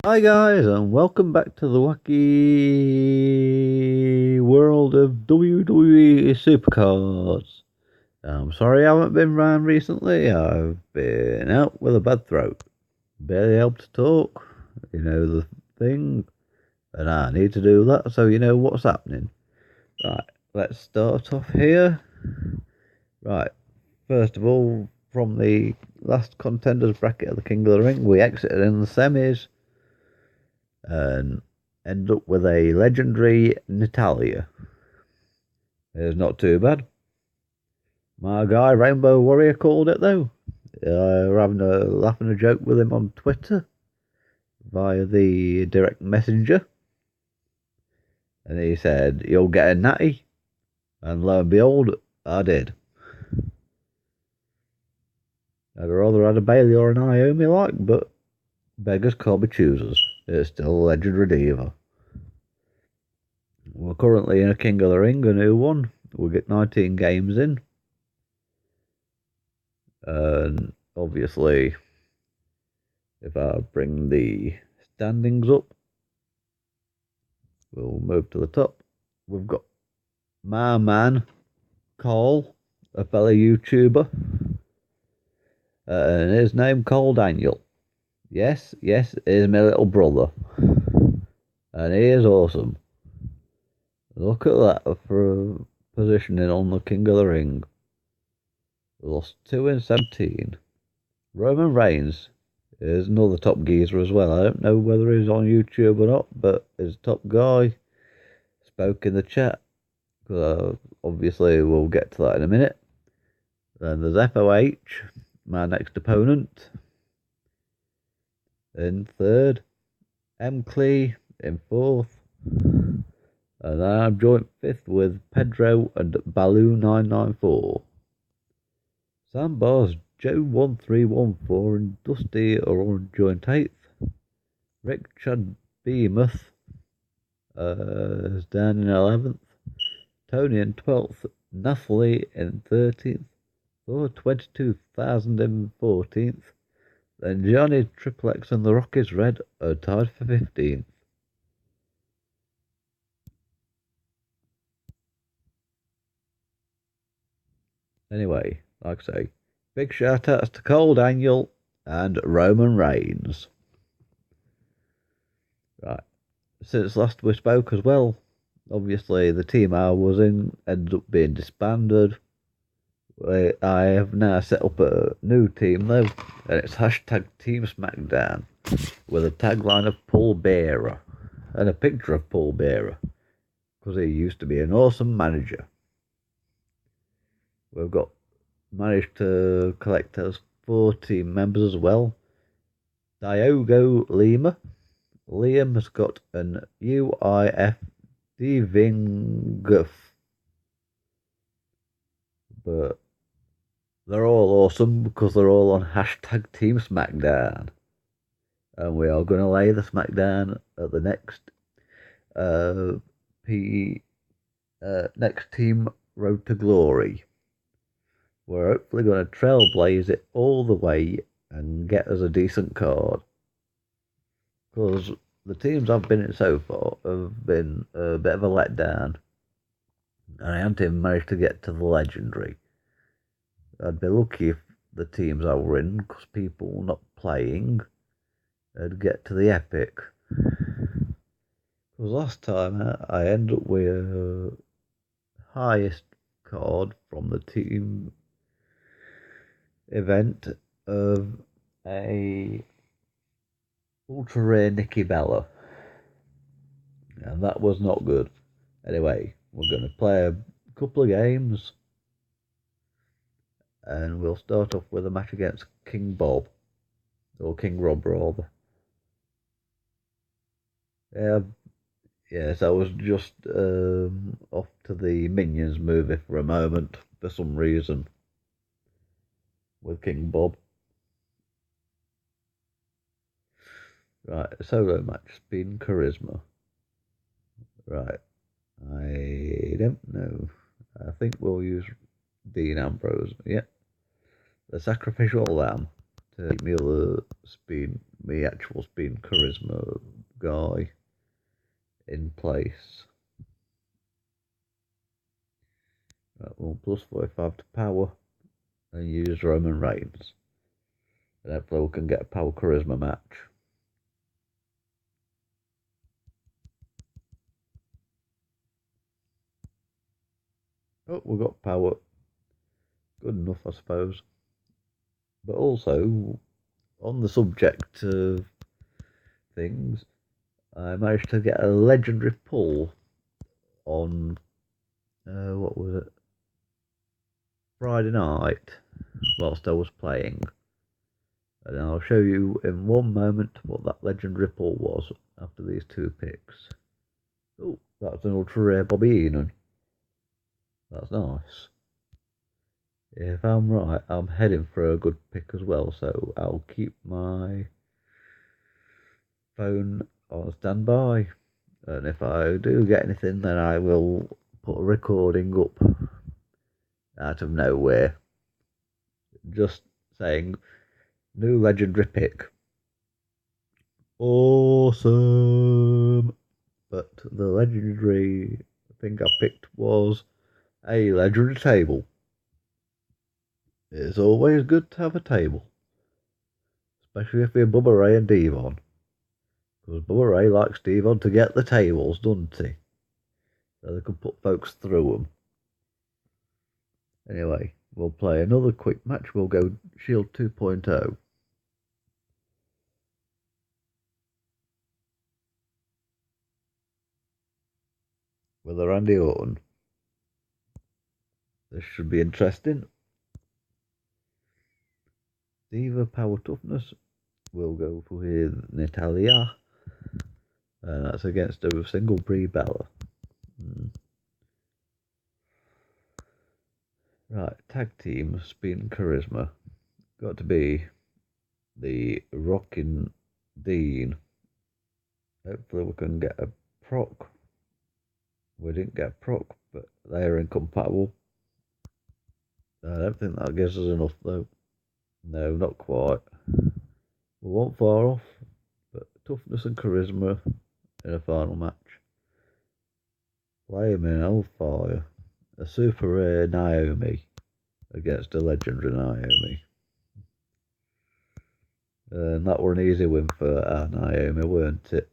Hi guys, and welcome back to the wacky world of WWE Supercards. I'm sorry I haven't been around recently. I've been out with a bad throat, barely able to talk. You know the thing, and I need to do that so you know what's happening. Right, let's start off here. Right, first of all, from the last contenders bracket of the King of the Ring, we exited in the semis and end up with a legendary Natalia. It's not too bad. My guy Rainbow Warrior called it though. We're having a laugh and a joke with him on Twitter via the direct messenger, and he said you'll get a natty, and lo and behold, I did. I'd rather had a Bailey or an Naomi like, but beggars can't be choosers. It's still a legendary diva. We're currently in a King of the Ring, a new one. We'll get 19 games in. And obviously, if I bring the standings up, we'll move to the top. We've got my man, Cole, a fellow YouTuber, and his name Cole Daniel. Yes, he's my little brother, and he is awesome. Look at that for positioning on the King of the Ring. Lost 2 in 17. Roman Reigns is another top geezer as well. I don't know whether he's on YouTube or not, but he's a top guy. Spoke in the chat. Obviously, we'll get to that in a minute. Then there's FOH, my next opponent, in third. M. Clee in fourth. And then I'm joint fifth with Pedro and Baloo994. Sandbars Joe1314 and Dusty are on joint eighth. Rick Chad Behemoth is down in 11th. Tony in 12th. Nathalie in 13th. Thor 22,000 in 14th. Then Johnny Triple X and the Rockies Red are tied for 15th. Anyway, like I say, big shout outs to Cole Daniel and Roman Reigns. Right, since last we spoke as well, obviously the team I was in ended up being disbanded. I have now set up a new team though, and it's hashtag Team SmackDown with a tagline of Paul Bearer and a picture of Paul Bearer because he used to be an awesome manager. We've got managed to collect those 4 team members as well. Diogo Lima. Liam has got an UIF Divinguf. But they're all awesome because they're all on hashtag Team SmackDown. And we are going to lay the SmackDown at the next next team Road to Glory. We're hopefully going to trailblaze it all the way and get us a decent card. Because the teams I've been in so far have been a bit of a letdown. And I haven't even managed to get to the legendary. I'd be lucky if the teams I were in, because people not playing, I'd get to the epic. Because last time I ended up with a highest card from the team event of a ultra rare Nikki Bella, and that was not good. Anyway, we're going to play a couple of games, and we'll start off with a match against King Bob, or King Rob rather. Yeah, yes, I was just off to the Minions movie for a moment for some reason with King Bob. Right, solo match, speed and charisma. Right, I don't know. I think we'll use Dean Ambrose. Yeah, the sacrificial lamb to keep me other speed, me actual speed and charisma guy in place. Right, well, plus 45 to power and use Roman Reigns. And hopefully we can get a power charisma match. Oh, we've got power. Good enough, I suppose. But also, on the subject of things, I managed to get a legendary pull on, what was it? Friday night, whilst I was playing. And I'll show you in one moment what that legendary pull was after these two picks. Oh, that's an ultra rare Bobby Heenan. That's nice. If I'm right, I'm heading for a good pick as well, so I'll keep my phone on standby. And if I do get anything, then I will put a recording up out of nowhere. Just saying, new legendary pick. Awesome! But the legendary thing I picked was a legendary table. It's always good to have a table, especially if you're Bubba Ray and Devon. Because Bubba Ray likes Devon to get the tables, doesn't he? So they can put folks through them. Anyway, we'll play another quick match. We'll go Shield 2.0. With a Randy Orton. This should be interesting. Diva Power Toughness. We'll go with Natalia. And that's against a single Brie Bella. Right, tag team, speed and charisma. Got to be the Rockin' Dean. Hopefully we can get a proc. We didn't get a proc, but they are incompatible. I don't think that gives us enough though. No, not quite. We weren't far off, but toughness and charisma in a final match. Flaming Hellfire. A super rare Naomi against a legendary Naomi. And that were an easy win for our Naomi, weren't it?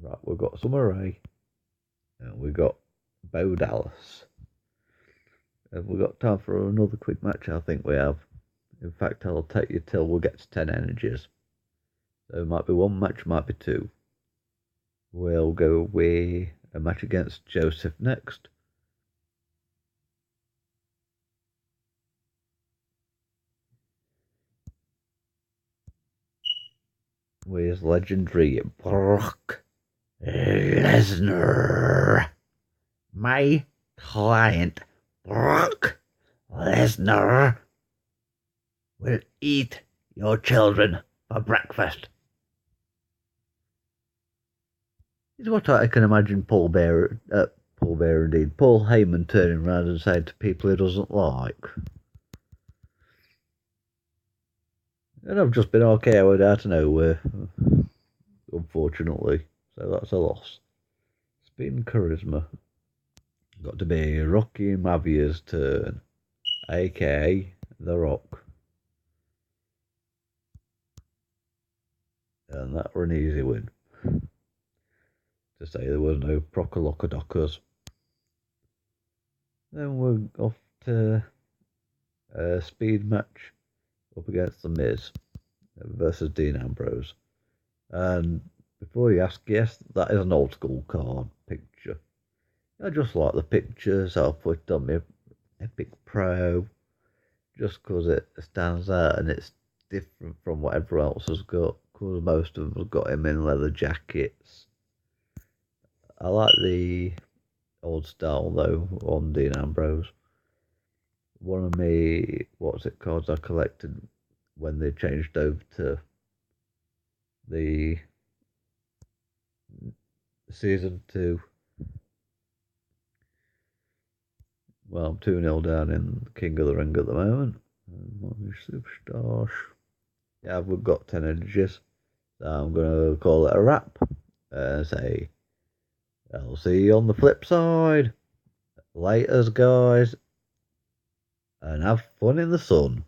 Right, we've got Summer Rae. And we've got Bo Dallas. Have we got time for another quick match? I think we have. In fact, I'll take you till we get to 10 energies. So it might be one match, might be two. We'll go with a match against Joseph next. With legendary Brock Lesnar. My client, Brock Lesnar, will eat your children for breakfast. Is what I can imagine Paul Heyman turning around and saying to people he doesn't like. And I've just been RKO'd out of nowhere, unfortunately. So that's a loss. Speed and charisma. Got to be Rocky Mavia's turn, aka The Rock. And that were an easy win. To say there was no Procolocadockers. Then we're off to a speed match up against The Miz versus Dean Ambrose. And before you ask, yes, that is an old school card picture. I just like the pictures. I'll put it on my Epic Pro just because it stands out and it's different from what everyone else has got. Because most of them have got him in leather jackets. I like the old style though on Dean Ambrose. One of me, what's it called, I collected when they changed over to the season 2 Well, I'm 2-0 down in King of the Ring at the moment. My superstars. Yeah, we've got 10 edges. So I'm going to call it a wrap and say, I'll see you on the flip side. Laters, guys, and have fun in the sun.